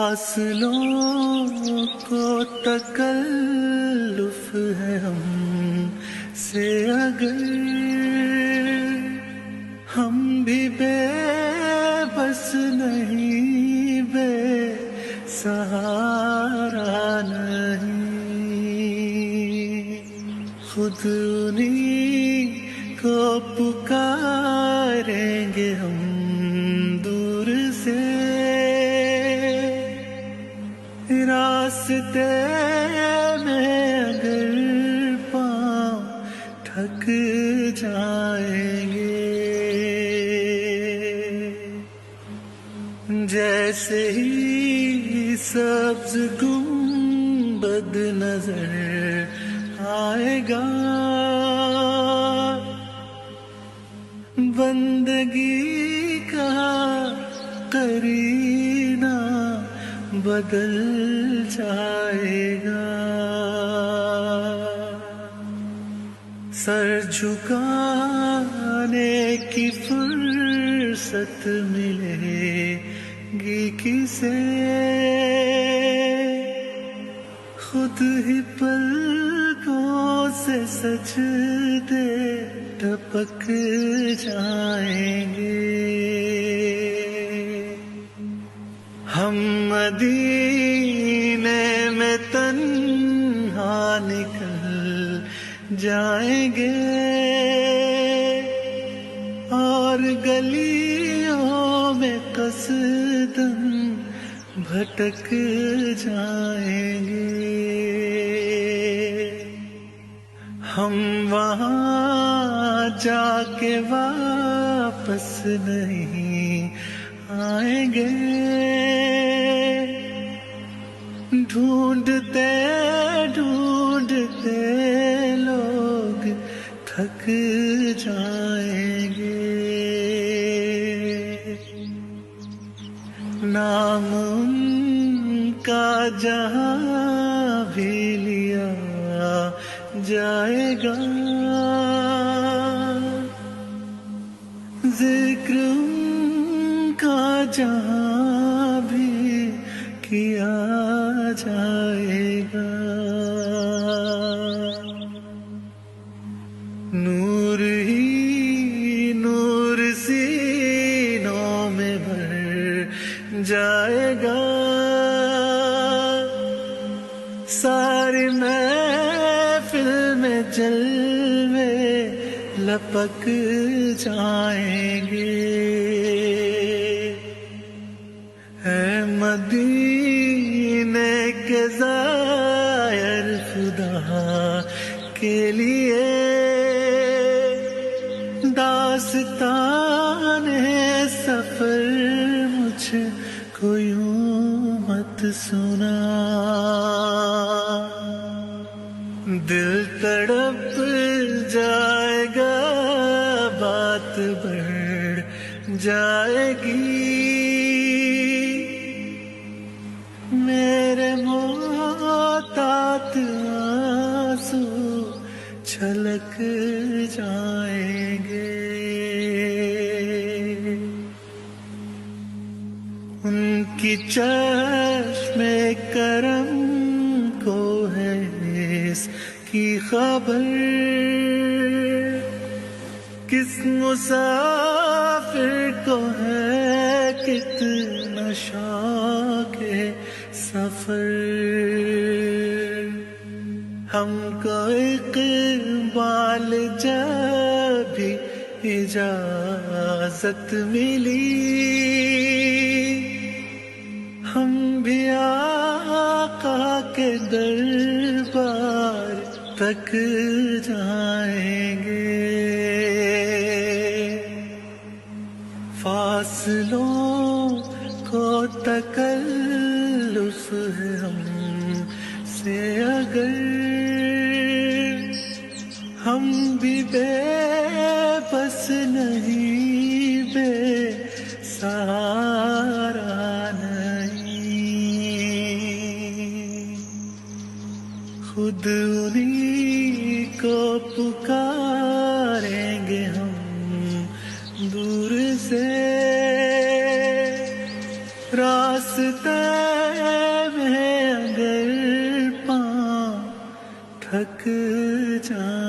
फासलों को तकल्लुफ है हमसे अगर, हम भी बेबस नहीं, बेसहारा नहीं। खुद उन्हीं को पुकारेंगे हम दूर से, रास्ते में अगर पाँव थक जाएंगे, जैसे ही सब्ज गुंबद नजर आएगा, बंदगी का करीना बदल जाएगा। सर झुकाने की फुर्सत मिलेगी किसे, खुद ही पलकों से सजदे टपक जाएंगे। हम मदीने में तन्हा निकल जाएंगे और गलियों में कसदन भटक जाएंगे। हम वहाँ जाके वापस नहीं आएंगे, ढूंढते ढूंढते लोग थक जाएंगे। नाम उनका जहाँ भी लिया जाएगा, जिक्र उनका जहाँ भी किया जाएगा। नूर ही नूर सीनों में भर जाएगा, सारी महफिल में जलवे लपक जाएंगे। है मदीने के ज़ायर खुदा के लिए दास्ताने सफर मुझको यूं मत सुना। दिल तड़प जाएगा, बात बढ़ जाएगी, मेरे मोहतात आंसू छलक जाएंगे। उनकी चश्मे करम को है इसकी खबर, किस मुसाफिर को है कितना शौक है सफर। हमको इकबाल जब भी इजाजत मिली, हम भी आका के दरबार तक जाएंगे। फासलों को तकल्लुफ है हमसे अगर, हम भी बेबस नहीं, बेसहारा नहीं। खुद उन्हीं को पुकारेंगे हम दूर से, रास्ते थक जाए।